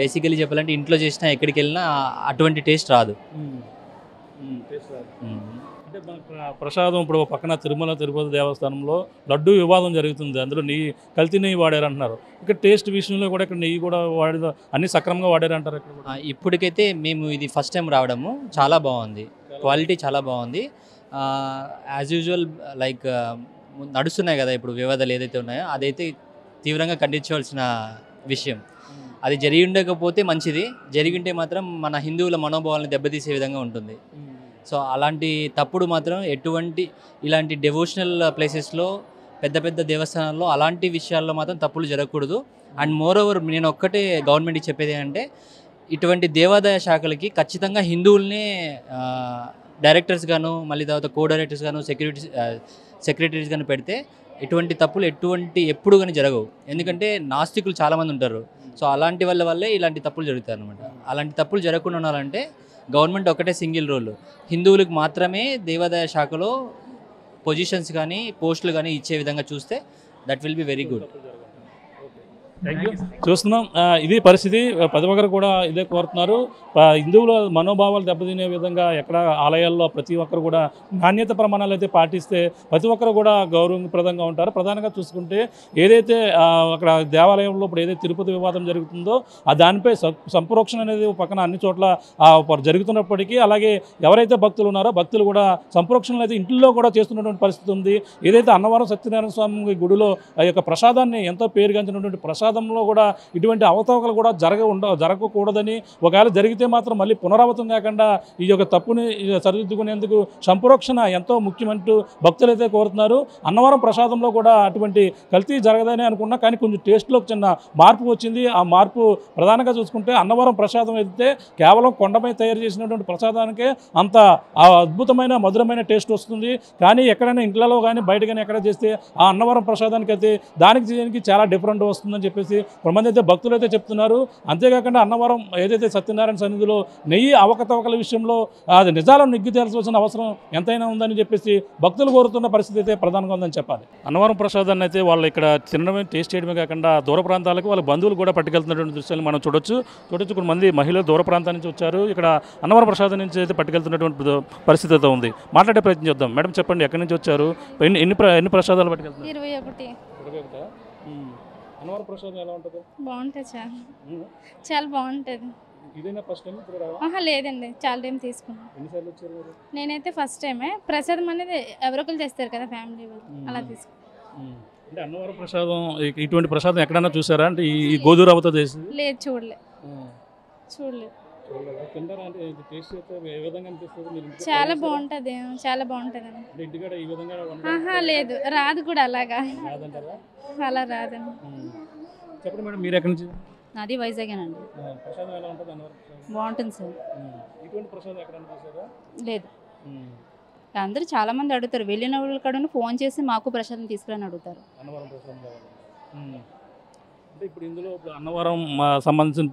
బేసికలీ చెప్పాలంటే ఇంట్లో చేసినా ఎక్కడికి వెళ్ళినా అటువంటి టేస్ట్ రాదు. అంటే ప్రసాదం ఇప్పుడు పక్కన తిరుపతి దేవస్థానంలో లడ్డు వివాదం జరుగుతుంది, అందులో నెయ్యి కల్తీ నెయ్యి వాడారు అంటున్నారు. ఇక్కడ టేస్ట్ విషయంలో కూడా ఇక్కడ నెయ్యి కూడా వాడే అన్ని సక్రమంగా వాడారు అంటారు. ఇప్పటికైతే మేము ఇది ఫస్ట్ టైం రావడము, చాలా బాగుంది, క్వాలిటీ చాలా బాగుంది. యాజ్ యూజువల్ లైక్ నడుస్తున్నాయి కదా ఇప్పుడు వివాదాలు ఏదైతే ఉన్నాయో అదైతే తీవ్రంగా ఖండించవలసిన విషయం. అది జరిగి ఉండకపోతే మంచిది, జరిగింటే మాత్రం మన హిందువుల మనోభావాలను దెబ్బతీసే విధంగా ఉంటుంది. సో అలాంటి తప్పుడు మాత్రం ఇలాంటి డెవోషనల్ ప్లేసెస్లో పెద్ద పెద్ద దేవస్థానాల్లో అలాంటి విషయాల్లో మాత్రం తప్పులు జరగకూడదు. అండ్ మోర్ ఓవర్ నేను ఒక్కటే గవర్నమెంట్కి చెప్పేది అంటే ఇటువంటి దేవాదాయ శాఖలకి ఖచ్చితంగా హిందువుల్నే డైరెక్టర్స్ గాను మళ్ళీ తర్వాత కో డైరెక్టర్స్ గాను సెక్రటరీస్ గాను పెడితే ఎటువంటి తప్పులు ఎప్పుడు కానీ జరగవు. ఎందుకంటే నాస్తికులు చాలామంది ఉంటారు. సో అలాంటి వల్లే ఇలాంటి తప్పులు జరుగుతాయి అనమాట. అలాంటి తప్పులు జరగకుండా ఉండాలంటే గవర్నమెంట్ ఒకటే సింగిల్ రూల్, హిందువులకు మాత్రమే దేవాదాయ శాఖలో పొజిషన్స్ కానీ పోస్టులు కానీ ఇచ్చే విధంగా చూస్తే that will be very good. చూస్తున్నాం ఇది పరిస్థితి. ప్రతి ఒక్కరు కూడా ఇదే కోరుతున్నారు. హిందువుల మనోభావాలు దెబ్బతినే విధంగా ఎక్కడ ఆలయాల్లో ప్రతి ఒక్కరు కూడా నాణ్యత ప్రమాణాలు అయితే పాటిస్తే ప్రతి ఒక్కరు కూడా గౌరవప్రదంగా ఉంటారు. ప్రధానంగా చూసుకుంటే ఏదైతే అక్కడ దేవాలయంలో ఇప్పుడు ఏదైతే తిరుపతి వివాదం జరుగుతుందో దానిపై సంప్రోక్షణ అనేది పక్కన అన్ని చోట్ల జరుగుతున్నప్పటికీ అలాగే ఎవరైతే భక్తులు ఉన్నారో భక్తులు కూడా సంప్రోక్షణలు అయితే ఇంట్లో కూడా చేస్తున్నటువంటి పరిస్థితి ఉంది. ఏదైతే అన్నవరం సత్యనారాయణ స్వామి గుడిలో ఆ యొక్క ప్రసాదాన్ని ఎంతో పేరుగాంచినటువంటి ప్రసాదంలో కూడా ఇటువంటి అవతవకలు కూడా జరగకూడదని, ఒకవేళ జరిగితే మాత్రం మళ్ళీ పునరావృతం కాకుండా ఈ యొక్క తప్పుని సరిదిద్దుకునేందుకు సంప్రోక్షణ ఎంతో ముఖ్యమంటూ భక్తులైతే కోరుతున్నారు. అన్నవరం ప్రసాదంలో కూడా అటువంటి కల్తీ జరగదని అనుకున్నా కానీ కొంచెం టేస్ట్లో చిన్న మార్పు వచ్చింది. ఆ మార్పు ప్రధానంగా చూసుకుంటే అన్నవరం ప్రసాదం అయితే కేవలం కొండపై తయారు చేసినటువంటి ప్రసాదానికే అంత అద్భుతమైన మధురమైన టేస్ట్ వస్తుంది. కానీ ఎక్కడైనా ఇంట్లో కానీ బయట కానీ ఎక్కడ చేస్తే ఆ అన్నవరం ప్రసాదానికి అయితే దానికి చాలా డిఫరెంట్ వస్తుందని చెప్పేసి కొంతమంది అయితే భక్తులు అయితే చెప్తున్నారు. అంతేకాకుండా అన్నవరం ఏదైతే సత్యనారాయణ సన్నిధిలో నెయ్యి అవకతవకల విషయంలో అది నిజాలను నిగ్గు తేల్చాల్సిన అవసరం ఎంతైనా ఉందని చెప్పేసి భక్తులు కోరుతున్న పరిస్థితి అయితే ప్రధానంగా ఉందని చెప్పాలి. అన్నవరం ప్రసాదాన్ని అయితే వాళ్ళు ఇక్కడ తినడమే టేస్ట్ చేయడమే కాకుండా దూర ప్రాంతాలకు వాళ్ళ బంధువులు కూడా పట్టుకెళ్తున్నటువంటి దృశ్యాలు మనం చూడొచ్చు. కొంతమంది మహిళలు దూర ప్రాంతాల నుంచి వచ్చారు. ఇక్కడ అన్నవరం ప్రసాదం నుంచి అయితే పట్టుకెళ్తున్నటువంటి పరిస్థితి అయితే ఉంది. మాట్లాడే ప్రయత్నం చేద్దాం. మేడం చెప్పండి, ఎక్కడి నుంచి వచ్చారు, ఎన్ని ప్రసాదాలు పట్టుకెళ్తున్నారు? 21. అన్నవరం ప్రసాదం ఎలా ఉంటుంది? బాగుంటుంది, చాలా బాగుంటుంది. ఇదేనా ఫస్ట్ టైం ఇప్పుడు రావా? ఆహా లేదండి, చాలా టైం తీసుకున్నాను. ఎన్నిసార్లు వచ్చారు మీరు? నేనైతే ఫస్ట్ టైమే. ప్రసాదం అనేది ఎవరొకరు తెస్తారు కదా, ఫ్యామిలీ వాళ్ళు, అలా తీసుకున్నాను. అంటే అన్నవరం ప్రసాదం ఇటువంటి ప్రసాదం ఎక్కడైనా చూసారా? అంటే ఈ గోధురవతో చేసి లేదు, చూడలేదు. చాలా బాగుంటుంది, చాలా బాగుంటుంది. ఆహా లేదు, రాదు కూడా అలాగా, అలా రాదండి. చెప్పండి మేడం, మీరు ఎక్కడి నుంచి? నాది వైజాగేనండి. ప్రసాదం ఎలా ఉంటుంది అన్నవరం? బాగుంటుంది సార్. ఇటువంటి ప్రసాదం ఎక్కడైనా చూసారా? లేదు, అందరూ చాలా మంది అడుగుతారు. వెళ్ళిన వాళ్ళు కూడా ఫోన్ చేసి మాకు ప్రసాదం తీసుకురని అడుగుతారు. అన్నవరం ప్రసాదం కావాలి. అంటే ఇప్పుడు ఇందులో అన్నవరం సంబంధించిన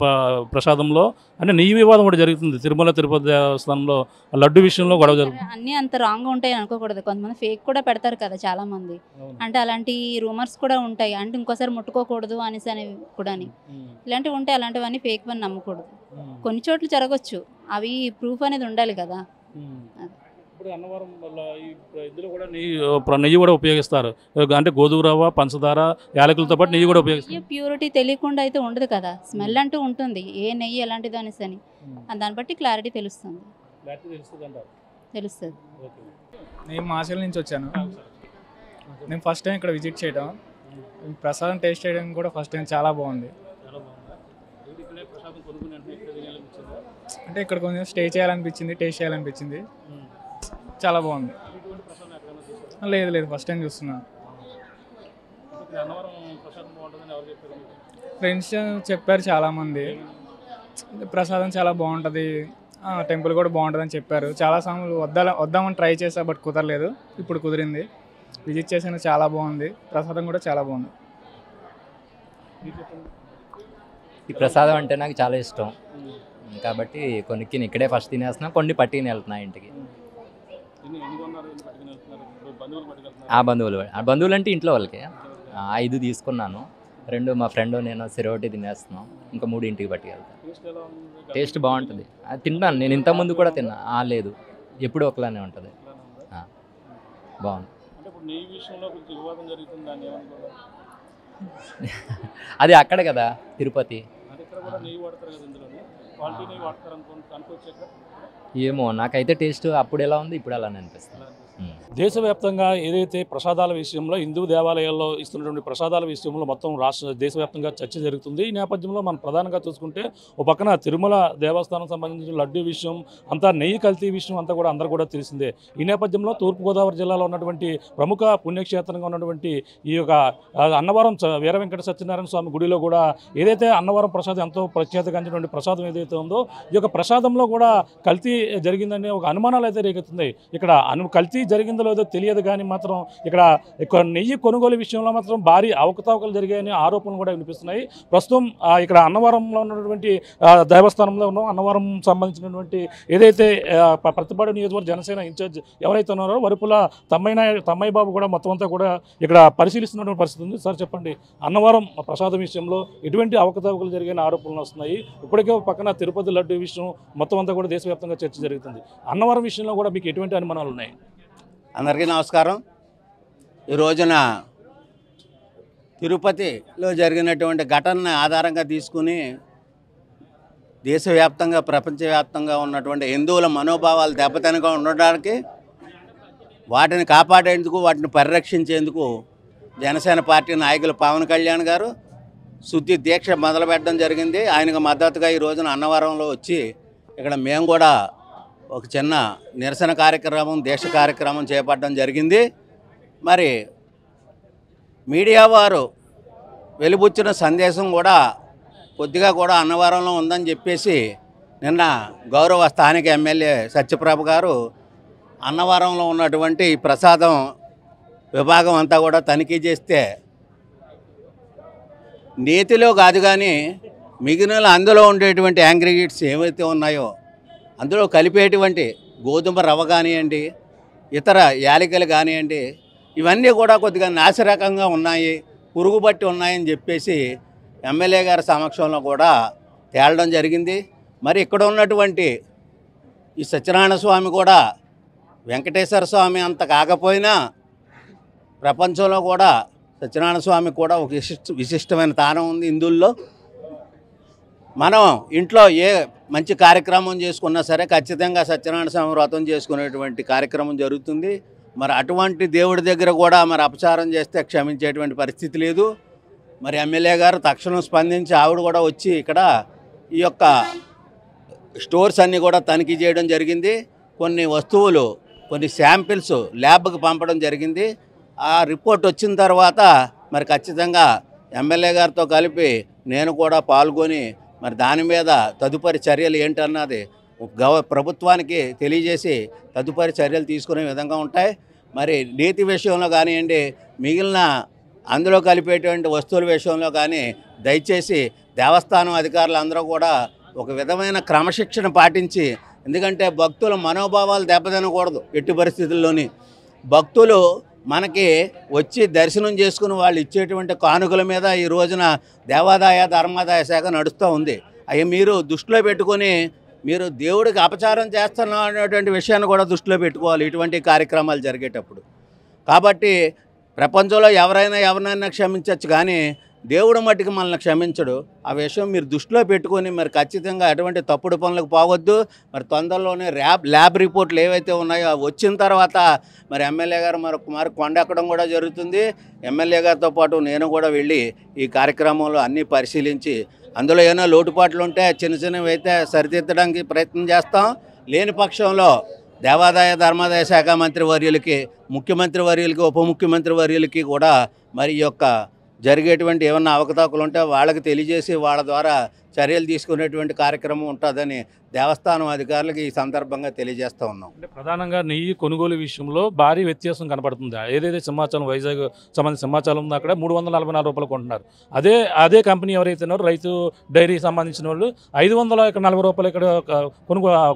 ప్రసాదంలో అంటే నెయ్యి వివాదం కూడా జరుగుతుంది. తిరుమల తిరుపతి దేవస్థానంలో లడ్డు విషయంలో గొడవ జరుగుతుంది. అన్నీ అంత రాంగ్గా ఉంటాయి అనుకోకూడదు. కొంతమంది ఫేక్ కూడా పెడతారు కదా చాలా మంది. అంటే అలాంటి రూమర్స్ కూడా ఉంటాయి. అంటే ఇంకోసారి ముట్టుకోకూడదు అనేసి అనేవి కూడా. ఇలాంటివి ఉంటాయి, అలాంటివన్నీ ఫేక్ అని నమ్మకూడదు. కొన్ని చోట్ల జరగవచ్చు, అవి ప్రూఫ్ అనేది ఉండాలి కదా. అన్నవరం వల్ల ఇందులో కూడా నెయ్యి కూడా ఉపయోగిస్తారు. అంటే గోధుమ రవ్వ, పంచదార, యాలకులతో పాటు నెయ్యి కూడా ఉపయోగిస్తారు. ప్యూరిటీ తెలియకుండా అయితే ఉండదు కదా, స్మెల్ అంటూ ఉంటుంది. ఏ నెయ్యి ఎలాంటిది అనేసి అని దాన్ని బట్టి క్లారిటీ తెలుస్తుంది. నేను మాసల నుంచి వచ్చాను. నేను ఫస్ట్ టైం ఇక్కడ విజిట్ చేయడం, ప్రసాదం టేస్ట్ చేయడం కూడా ఫస్ట్ టైం చాలా బాగుంది. అంటే ఇక్కడ కొంచెం స్టే చేయాలనిపించింది, టేస్ట్ చేయాలనిపించింది. చాలా బాగుంది. లేదు, ఫస్ట్ టైం చూస్తున్నాను. ఫ్రెండ్స్ చెప్పారు చాలామంది, ప్రసాదం చాలా బాగుంటుంది, టెంపుల్ కూడా బాగుంటుందని చెప్పారు. చాలా సార్లు వద్దామని ట్రై చేసా, బట్ కుదరలేదు. ఇప్పుడు కుదిరింది, విజిట్ చేసాను. చాలా బాగుంది, ప్రసాదం కూడా చాలా బాగుంది. ఈ ప్రసాదం అంటే నాకు చాలా ఇష్టం కాబట్టి కొనుక్కి ఇక్కడే ఫస్ట్ తినేస్తున్నా, కొన్ని పట్టుకుని వెళ్తున్నా ఇంటికి. ఆ బంధువులు అంటే ఇంట్లో వాళ్ళకి 5 తీసుకున్నాను. 2 మా ఫ్రెండ్ నేను సిరోటి తినేస్తున్నాం. ఇంకా 3 ఇంటికి పట్టుకెళ్తాను. టేస్ట్ బాగుంటుంది, అది తింటాను. నేను ఇంతకుముందు కూడా తిన్నా. లేదు, ఎప్పుడు ఒకలానే ఉంటుంది. బాగుంది. అది అక్కడ కదా తిరుపతి. ఏమో నాకైతే టేస్ట్ అప్పుడు ఎలా ఉంది, ఇప్పుడు అలానే అనిపిస్తుంది. దేశవ్యాప్తంగా ఏదైతే ప్రసాదాల విషయంలో హిందూ దేవాలయాల్లో ఇస్తున్నటువంటి ప్రసాదాల విషయంలో మొత్తం దేశవ్యాప్తంగా చర్చ జరుగుతుంది. ఈ నేపథ్యంలో మనం ప్రధానంగా చూసుకుంటే ఒక పక్కన తిరుమల దేవస్థానం సంబంధించిన లడ్డూ విషయం అంతా, నెయ్యి కల్తీ విషయం అంతా కూడా అందరూ కూడా తెలిసిందే. ఈ నేపథ్యంలో తూర్పుగోదావరి జిల్లాలో ఉన్నటువంటి ప్రముఖ పుణ్యక్షేత్రంగా ఉన్నటువంటి ఈ యొక్క అన్నవరం వీర వెంకట సత్యనారాయణ స్వామి గుడిలో కూడా ఏదైతే అన్నవరం ప్రసాదం ఎంతో ప్రఖ్యాతిగాంచినటువంటి ప్రసాదం ఏదైతే ఉందో, ఈ యొక్క ప్రసాదంలో కూడా కల్తీ జరిగిందనే ఒక అనుమానాలు అయితే రేకెత్తుంది. ఇక్కడ కల్తీ జరిగిందో లేదో తెలియదు, కానీ మాత్రం ఇక్కడ నెయ్యి కొనుగోలు విషయంలో మాత్రం భారీ అవకతవకలు జరిగాయని ఆరోపణలు కూడా వినిపిస్తున్నాయి. ప్రస్తుతం ఇక్కడ అన్నవరంలో ఉన్నటువంటి దేవస్థానంలో ఉన్న అన్నవరం సంబంధించినటువంటి ఏదైతే ప్రతిపాడు నియోజకవర్గ జనసేన ఇన్ఛార్జ్ ఎవరైతే ఉన్నారో వరుపుల తమ్మయ్య బాబు కూడా మొత్తం అంతా కూడా ఇక్కడ పరిశీలిస్తున్నటువంటి పరిస్థితి ఉంది. సార్ చెప్పండి, అన్నవరం ప్రసాదం విషయంలో ఎటువంటి అవకతవకలు జరిగిన ఆరోపణలు వస్తున్నాయి. ఇప్పటికే పక్కన తిరుపతి లడ్డు విషయం మొత్తం అంతా కూడా దేశవ్యాప్తంగా చర్చ జరుగుతుంది. అన్నవరం విషయంలో కూడా మీకు ఎటువంటి అనుమానాలు ఉన్నాయి? అందరికీ నమస్కారం. ఈ రోజున తిరుపతిలో జరిగినటువంటి ఘటనని ఆధారంగా తీసుకుని దేశవ్యాప్తంగా ప్రపంచవ్యాప్తంగా ఉన్నటువంటి హిందువుల మనోభావాలు దెబ్బతినగా ఉండడానికి, వాటిని కాపాడేందుకు, వాటిని పరిరక్షించేందుకు జనసేన పార్టీ నాయకులు పవన్ కళ్యాణ్ గారు శుద్ధి దీక్ష మొదలుపెట్టడం జరిగింది. ఆయనకు మద్దతుగా ఈ రోజున అన్నవరంలో వచ్చి ఇక్కడ మేము కూడా ఒక చిన్న నిరసన కార్యక్రమం, దీక్ష కార్యక్రమం చేపట్టడం జరిగింది. మరి మీడియా వారు వెలుబుచ్చిన సందేశం కూడా కొద్దిగా కూడా అన్నవరంలో ఉందని చెప్పేసి నిన్న గౌరవ స్థానిక ఎమ్మెల్యే సత్యప్రభ గారు అన్నవరంలో ఉన్నటువంటి ప్రసాదం విభాగం అంతా కూడా తనిఖీ చేస్తే నేతిలో కాదు కానీ మిగిలిన అందులో ఉండేటువంటి యాంగ్రిగేట్స్ ఏవైతే ఉన్నాయో అందులో కలిపేటువంటి గోధుమ రవ్వ కానివ్వండి, ఇతర యాలకులు కానివ్వండి, ఇవన్నీ కూడా కొద్దిగా నాసిరకంగా ఉన్నాయి, పురుగుబట్టి ఉన్నాయని చెప్పేసి ఎమ్మెల్యే గారి సమక్షంలో కూడా తేలడం జరిగింది. మరి ఇక్కడ ఉన్నటువంటి ఈ సత్యనారాయణ స్వామి కూడా వెంకటేశ్వర స్వామి అంత కాకపోయినా ప్రపంచంలో కూడా సత్యనారాయణ స్వామి కూడా ఒక విశిష్టమైన స్థానం ఉంది హిందువుల్లో. మనం ఇంట్లో ఏ మంచి కార్యక్రమం చేసుకున్నా సరే ఖచ్చితంగా సత్యనారాయణ స్వామి వ్రతం చేసుకునేటువంటి కార్యక్రమం జరుగుతుంది. మరి అటువంటి దేవుడి దగ్గర కూడా మరి అపచారం చేస్తే క్షమించేటువంటి పరిస్థితి లేదు. మరి ఎమ్మెల్యే గారు తక్షణం స్పందించి ఆవిడ కూడా వచ్చి ఇక్కడ ఈ యొక్క స్టోర్స్ అన్నీ కూడా తనిఖీ చేయడం జరిగింది. కొన్ని వస్తువులు, కొన్ని శాంపిల్స్ ల్యాబ్కి పంపడం జరిగింది. ఆ రిపోర్ట్ వచ్చిన తర్వాత మరి ఖచ్చితంగా ఎమ్మెల్యే గారితో కలిపి నేను కూడా పాల్గొని మరి దాని మీద తదుపరి చర్యలు ఏంటన్నది ప్రభుత్వానికి తెలియజేసి తదుపరి చర్యలు తీసుకునే విధంగా ఉంటాయి. మరి నీతి విషయంలో కానివ్వండి, మిగిలిన అందులో కలిపేటువంటి వస్తువుల విషయంలో కానీ దయచేసి దేవస్థానం అధికారులు అందరూ కూడా ఒక విధమైన క్రమశిక్షణ పాటించి, ఎందుకంటే భక్తుల మనోభావాలు దెబ్బతినకూడదు ఎట్టి పరిస్థితుల్లోని. భక్తులు మనకి వచ్చి దర్శనం చేసుకుని వాళ్ళు ఇచ్చేటువంటి కానుకల మీద ఈ రోజున దేవాదాయ ధర్మాదాయ శాఖ నడుస్తూ ఉంది. అవి మీరు దృష్టిలో పెట్టుకొని మీరు దేవుడికి అపచారం చేస్తున్నారు అనేటువంటి విషయాన్ని కూడా దృష్టిలో పెట్టుకోవాలి ఇటువంటి కార్యక్రమాలు జరిగేటప్పుడు. కాబట్టి ప్రపంచంలో ఎవరినైనా క్షమించవచ్చు, కానీ దేవుడు మట్టికి మనల్ని క్షమించడు. ఆ విషయం మీరు దృష్టిలో పెట్టుకొని మరి ఖచ్చితంగా ఎటువంటి తప్పుడు పనులకు పోవద్దు. మరి తొందరలోనే ల్యాబ్ రిపోర్ట్లు ఏవైతే ఉన్నాయో అవి వచ్చిన తర్వాత మరి ఎమ్మెల్యే గారు మరొకమారు కొండెక్కడం కూడా జరుగుతుంది. ఎమ్మెల్యే గారితో పాటు నేను కూడా వెళ్ళి ఈ కార్యక్రమంలో అన్నీ పరిశీలించి అందులో ఏమైనా లోటుపాట్లు ఉంటే చిన్నవి అయితే సరిదిద్దడానికి ప్రయత్నం చేస్తాం. లేని పక్షంలో దేవాదాయ ధర్మాదాయ శాఖ మంత్రి వర్యులకి, ముఖ్యమంత్రి వర్యులకి, ఉప ముఖ్యమంత్రి వర్యులకి కూడా మరి ఈ యొక్క జరిగేటువంటి ఏమన్నా అవకతవకలు ఉంటే వాళ్ళకి తెలియజేసి వాళ్ళ ద్వారా చర్యలు తీసుకునేటువంటి కార్యక్రమం ఉంటుందని దేవస్థానం అధికారులకు ఈ సందర్భంగా తెలియజేస్తూ ఉన్నాం. అంటే ప్రధానంగా నెయ్యి కొనుగోలు విషయంలో భారీ వ్యత్యాసం కనపడుతుంది. ఏదైతే సింహాచలం వైజాగ్ సంబంధించిన సింహాచలం ఉందో అక్కడ 344 రూపాయలు కొంటున్నారు. అదే కంపెనీ ఎవరైతే ఉన్నారో రైతు డైరీ సంబంధించిన వాళ్ళు 540 రూపాయలు ఇక్కడ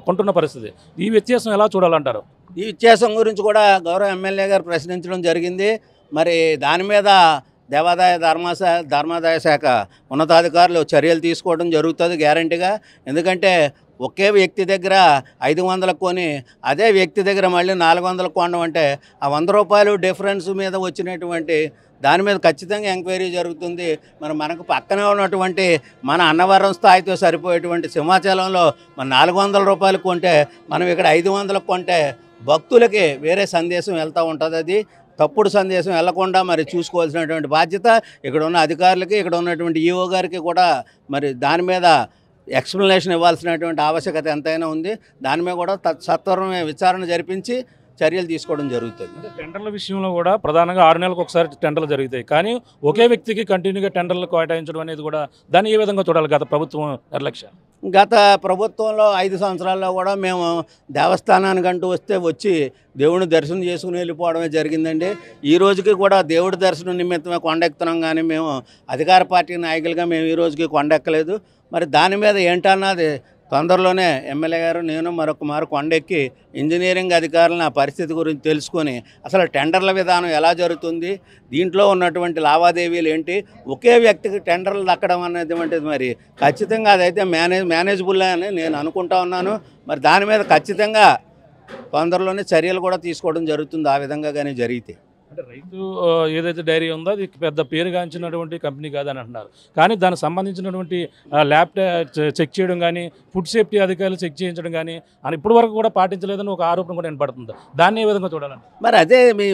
కొంటున్న పరిస్థితి. ఈ వ్యత్యాసం ఎలా చూడాలంటారు? ఈ వ్యత్యాసం గురించి కూడా గౌరవ ఎమ్మెల్యే గారు ప్రశ్నించడం జరిగింది. మరి దాని మీద దేవాదాయ ధర్మాదాయ శాఖ ఉన్నతాధికారులు చర్యలు తీసుకోవడం జరుగుతుంది గ్యారంటీగా. ఎందుకంటే ఒకే వ్యక్తి దగ్గర 500 కొని అదే వ్యక్తి దగ్గర మళ్ళీ 400 కొనడం అంటే ఆ 100 రూపాయలు డిఫరెన్స్ మీద వచ్చినటువంటి దాని మీద ఖచ్చితంగా ఎంక్వైరీ జరుగుతుంది. మరి మనకు పక్కనే ఉన్నటువంటి మన అన్నవరం స్థాయితో సరిపోయేటువంటి సింహాచలంలో మన 400 రూపాయలు కొంటే మనం ఇక్కడ 500 కొంటే భక్తులకి వేరే సందేశం వెళ్తూ ఉంటుంది. అది తప్పుడు సందేశం వెళ్లకుండా మరి చూసుకోవాల్సినటువంటి బాధ్యత ఇక్కడ ఉన్న అధికారులకి, ఇక్కడ ఉన్నటువంటి ఈఓ గారికి కూడా మరి దాని మీద ఎక్స్ప్లెనేషన్ ఇవ్వాల్సినటువంటి ఆవశ్యకత ఎంతైనా ఉంది. దాని మీద కూడా సత్వరమే విచారణ జరిపించి చర్యలు తీసుకోవడం జరుగుతుంది. అంటే టెండర్ల విషయంలో కూడా ప్రధానంగా 6 నెలలకు ఒకసారి టెండర్లు జరుగుతాయి, కానీ ఒకే వ్యక్తికి కంటిన్యూగా టెండర్లు కేటాయించడం అనేది కూడా దాన్ని ఏ విధంగా చూడాలి గత ప్రభుత్వం నిర్లక్ష్యం? గత ప్రభుత్వంలో 5 సంవత్సరాల్లో కూడా మేము దేవస్థానానికంటూ వచ్చి దేవుని దర్శనం చేసుకుని వెళ్ళిపోవడమే జరిగిందండి. ఈ రోజుకి కూడా దేవుడి దర్శనం నిమిత్తమే కొండెక్కుతున్నాం, కానీ మేము అధికార పార్టీ నాయకులుగా మేము ఈ రోజుకి కొండెక్కలేదు. మరి దాని మీద ఏంటన్నది తొందరలోనే ఎమ్మెల్యే గారు నేను మరొక మారు కొండెక్కి ఇంజనీరింగ్ అధికారులను ఆ పరిస్థితి గురించి తెలుసుకొని అసలు టెండర్ల విధానం ఎలా జరుగుతుంది, దీంట్లో ఉన్నటువంటి లావాదేవీలు ఏంటి, ఒకే వ్యక్తికి టెండర్లు దక్కడం అనేటువంటిది మరి ఖచ్చితంగా అదైతే మేనేజబుల్ అని నేను అనుకుంటా ఉన్నాను. మరి దాని మీద ఖచ్చితంగా తొందరలోనే చర్యలు కూడా తీసుకోవడం జరుగుతుంది. ఆ విధంగా కానీ జరిగితే అంటే రైతు ఏదైతే డైరీ ఉందో అది పెద్ద పేరుగాంచినటువంటి కంపెనీ కాదని అంటున్నారు, కానీ దానికి సంబంధించినటువంటి ల్యాబ్ చెక్ చేయడం కానీ, ఫుడ్ సేఫ్టీ అధికారులు చెక్ చేయించడం కానీ అని ఇప్పటి వరకు కూడా పాటించలేదని ఒక ఆరోపణ కూడా వినపడుతుంది. దాన్ని ఏ విధంగా చూడాలని? మరి అదే మీ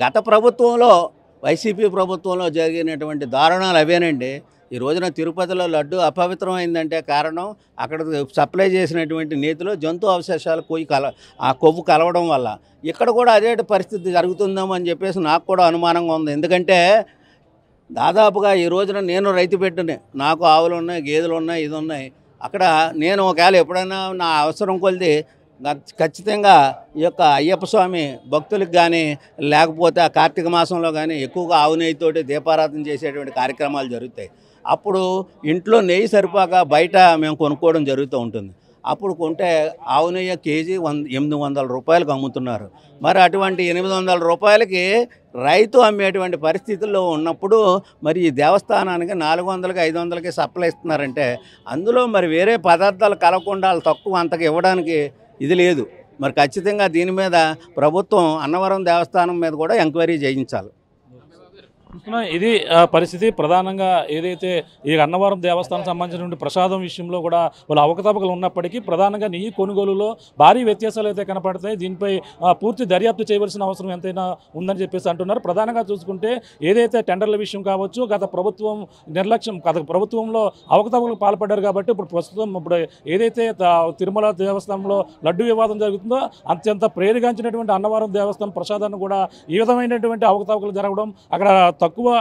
గత ప్రభుత్వంలో వైసీపీ ప్రభుత్వంలో జరిగినటువంటి దారుణాలు అవేనండి. ఈ రోజున తిరుపతిలో లడ్డు అపవిత్రమైందంటే కారణం అక్కడ సప్లై చేసినటువంటి నేతిలో జంతు అవశేషాలు ఆ కొవ్వు కలవడం వల్ల. ఇక్కడ కూడా అదే పరిస్థితి జరుగుతుందేమో అని చెప్పేసి నాకు కూడా అనుమానంగా ఉంది. ఎందుకంటే దాదాపుగా ఈ రోజున నేను రైతు పెట్టినే, నాకు ఆవులు ఉన్నాయి, గేదెలు ఉన్నాయి, ఇది ఉన్నాయి. అక్కడ నేను ఒకవేళ ఎప్పుడైనా నా అవసరం కొలిది ఖచ్చితంగా ఈ యొక్క అయ్యప్ప స్వామి భక్తులకు కానీ లేకపోతే ఆ కార్తీక మాసంలో కానీ ఎక్కువగా ఆవు నెయ్యితోటి దీపారాధన చేసేటువంటి కార్యక్రమాలు జరుగుతాయి. అప్పుడు ఇంట్లో నెయ్యి సరిపోక బయట మేము కొనుక్కోవడం జరుగుతూ ఉంటుంది. అప్పుడు కొంటే ఆవు నెయ్యి కేజీ 800 రూపాయలకు అమ్ముతున్నారు. మరి అటువంటి 800 రూపాయలకి రైతు అమ్మేటువంటి పరిస్థితుల్లో ఉన్నప్పుడు మరి ఈ దేవస్థానానికి 400కి 500కి సప్లై ఇస్తున్నారంటే అందులో మరి వేరే పదార్థాలు కలవకుండా తక్కువ అంతకు ఇవ్వడానికి ఇది లేదు. మరి ఖచ్చితంగా దీని మీద ప్రభుత్వం అన్నవరం దేవస్థానం మీద కూడా ఎంక్వైరీ చేయించాలి. ఇది పరిస్థితి. ప్రధానంగా ఏదైతే ఈ అన్నవరం దేవస్థానం సంబంధించినటువంటి ప్రసాదం విషయంలో కూడా వాళ్ళ అవకతవకలు ఉన్నప్పటికీ ప్రధానంగా నెయ్యి కొనుగోలులో భారీ వ్యత్యాసాలు అయితే కనపడతాయి. దీనిపై పూర్తి దర్యాప్తు చేయవలసిన అవసరం ఎంతైనా ఉందని చెప్పేసి అంటున్నారు. ప్రధానంగా చూసుకుంటే ఏదైతే టెండర్ల విషయం కావచ్చు, గత ప్రభుత్వం నిర్లక్ష్యం, గత ప్రభుత్వంలో అవకతవకలకు పాల్పడ్డారు కాబట్టి ఇప్పుడు ఏదైతే తిరుమల దేవస్థానంలో లడ్డు వివాదం జరుగుతుందో అత్యంత ప్రేరుగాంచినటువంటి అన్నవరం దేవస్థానం ప్రసాదాన్ని కూడా ఈ విధమైనటువంటి అవకతవకలు జరగడం, అక్కడ తక్కువ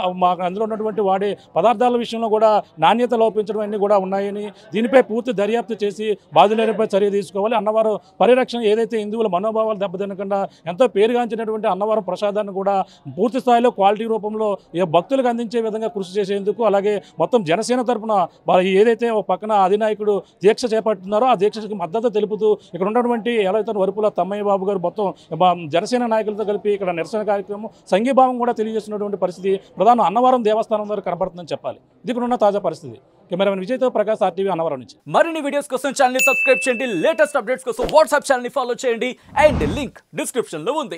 అందులో ఉన్నటువంటి వాడే పదార్థాల విషయంలో కూడా నాణ్యత లోపించడం అన్నీ కూడా ఉన్నాయని, దీనిపై పూర్తి దర్యాప్తు చేసి బాధ్యులపై చర్య తీసుకోవాలి. అన్నవరం పరిరక్షణ ఏదైతే హిందువుల మనోభావాలు దెబ్బతినకుండా ఎంతో పేరుగాంచినటువంటి అన్నవరం ప్రసాదాన్ని కూడా పూర్తి స్థాయిలో క్వాలిటీ రూపంలో భక్తులకు అందించే విధంగా కృషి చేసేందుకు, అలాగే మొత్తం జనసేన తరఫున ఏదైతే ఒక పక్కన అధినాయకుడు దీక్ష చేపడుతున్నారో ఆ దీక్షకి మద్దతు తెలుపుతూ ఇక్కడ ఉన్నటువంటి ఎలా వరుపుల తమ్మయ్య బాబు గారు మొత్తం జనసేన నాయకులతో కలిపి ఇక్కడ నిరసన కార్యక్రమం సంఘీభావం కూడా తెలియజేస్తున్నటువంటి పరిస్థితి ప్రధాన అన్నవరం దేవస్థానం ద్వారా కనబడుతుందని చెప్పాలి. ఇది కూడా ఉన్న తాజా పరిస్థితి. కెమెరామెన్ విజయ్తో ప్రకాష్, RTV అన్నవరం నుంచి. మరిన్ని వీడియోస్ కోసం ఛానల్ ని సబ్స్క్రైబ్ చేయండి, లేటెస్ట్ అప్డేట్స్ కోసం వాట్సాప్ ఛానల్ ని ఫాలో చేయండి అండ్ లింక్ డిస్క్రిప్షన్ లో ఉంది.